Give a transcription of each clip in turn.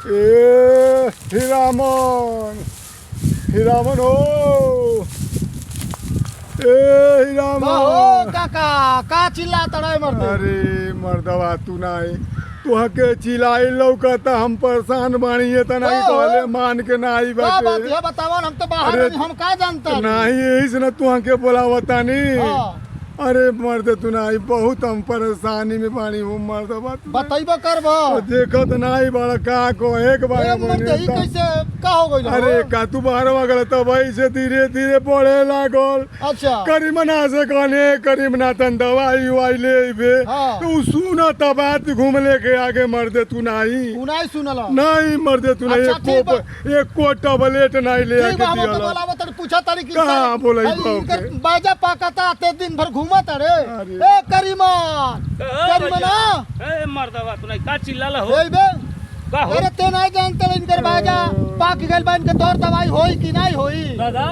ए हीरामन हीरामन हो ए हीरामन हो काका का चिल्ला तड़ाए मर्द। अरे मर्दवा तू नहीं तुह के चिल्लाई लौकता हम परेशान बानी है त नहीं हो। कहले मान के नहीं का बात बचे है बताओ हम तो बाहर अरे, नहीं, हम का जानता नहीं यही से न तुह के बोलावता नहीं हाँ। अरे मर्द तू नहीं बहुत हम परेशानी में बानी हूँ मर्दवा तू बताइबो करबो देखत नहीं बड़ा का को एक बार ए मर्द ई कैसे का हो गइल हो? अरे का तू बाहर वगल तब से धीरे धीरे पढ़े लागल अच्छा करीमना से कहने करीमना तन दवाई उवाई ले बे हाँ। तू सुना तब बात घूम लेके आगे मर दे तू नहीं उनाई सुनला नहीं मर दे तू नहीं अच्छा, ठीक एक को टबलेट नहीं ले ठीक आके बा हम तो दिया बोलावो तड़ पूछा तारी कि कहाँ बोलाई भाई, बाप इनकर के? बाजा पाकता आते दिन भर घूमत रे अरे। ए करीमन करीमना ए मर्दवा तू नहीं का चिल्लाला हो ए बे का हो अरे ते नहीं जानते रे इनकर बाजा पाक गइल बा इनके दौर दवाई होई कि नहीं होई दादा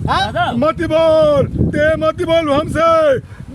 हां दादा मत बोल ते मत बोल हमसे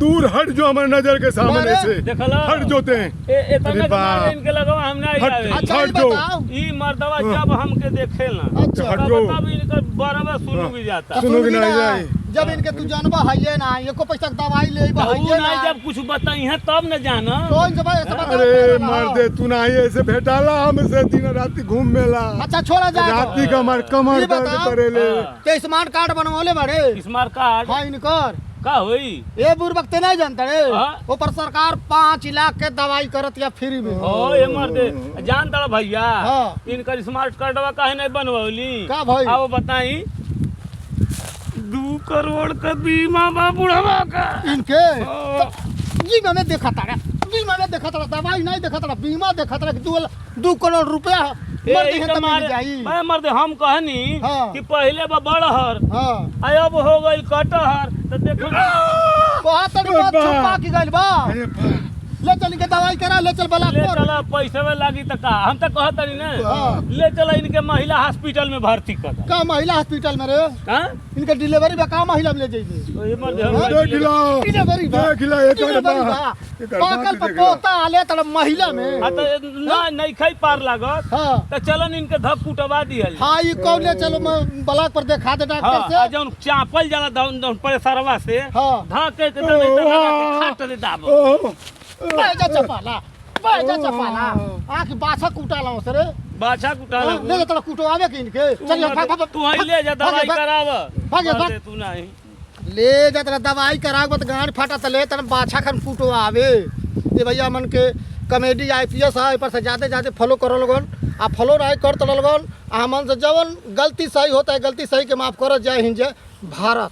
दूर हट जो हमारे नजर के सामने अरे, से देखला हट जोते हैं ए तना अरे के बाप। मारे इनके लगवा हम नहीं हट, आवे अच्छा हट ई जो। बताओ ई मर्दवा जब हमके देखे ना अच्छा। हट तब जो। तब इनकर बराबर सुनु भी जाता सुनो कि सुनगी नहीं ना, जाए? जब इनके तू जानबा हइये ना एको पैसा के दवाई ले बा ऊ हइये ना नहीं जब कुछ बताई है तब न जाना तो इन सब ऐसे बता अरे मर दे तू नहीं ऐसे भेटाला हमसे दिन रात घूम मेला अच्छा छोड़ा जाए राती का हमार कमर ये दर्द बताओ। करेले ते स्मार्ट कार्ड बनवाले बड़े स्मार्ट कार्ड हां इनकर का होई ए बुर्बक ते नहीं जानता रे हाँ। ऊपर सरकार 5 लाख के दवाई करत या फ्री में ओ ए मर्दे जान तड़ा भैया हाँ। इनकर स्मार्ट कार्डवा काहे नहीं बनवली का भाई? आओ बताई 2 करोड़ का बीमा बा बुढ़वा का इनके ओ, जी मैंने देखा था जी मैंने देखा था दवाई नहीं देखा था बीमा देखा था कि 2 करोड़ रुपया ए, मर ई देहे तो तो मिल मारे- जाई मैं मर्दे हम कहनी हाँ। कि पहले बा बड़हर हां आय अब हो गई कटहर तो देखो बहुत तक बात बा। छुपा की गइल बा ले चल इनके दवाई करा ले चल ले बलापुर चला पैसे में लागी तो का हम तो कहत नहीं ना हाँ। ले चला इनके महिला हॉस्पिटल में भर्ती कर का महिला हॉस्पिटल में रे हां इनके डिलीवरी बा का महिला में ले जाइए तो ये मर्दे हम हाँ। देख लो डिलीवरी बा देख लो एक डिलीवरी बा बार पाकल पर पोता आले तड़ महिला में आ तो ना नहीं खाई पार लागत हां तो चलन इनके धक कुटवा दिहल हाँ ये कौन ले चलो मैं ब्लॉक पर देखा दे हाँ, डॉक्टर आ से जौन चापल जाला दौन पर सरवा से हाँ। धक के एकदम ऐसे लगा के खाट दे दाब ओह बैजा चपाला आँख बाछा कूटा लाओ सर बाछा कुटा ले ले तोरा कुटवावे के इनके चल भाग भाग तू ही ले जा दवाई कराव भाग, भाग। मर्दे तू नहीं ले जा तेरा दवाई करा के गांड फाटा तले तेरा बाछा खन कुटवावे ये भैया मन के कॉमेडी आईपीएस है पर से ज्यादा फॉलो करो लोगन आ फॉलो रहे कर तो लोगन आ मन से जवन गलती सही होता है गलती सही के माफ करो जय हिंद जय भारत।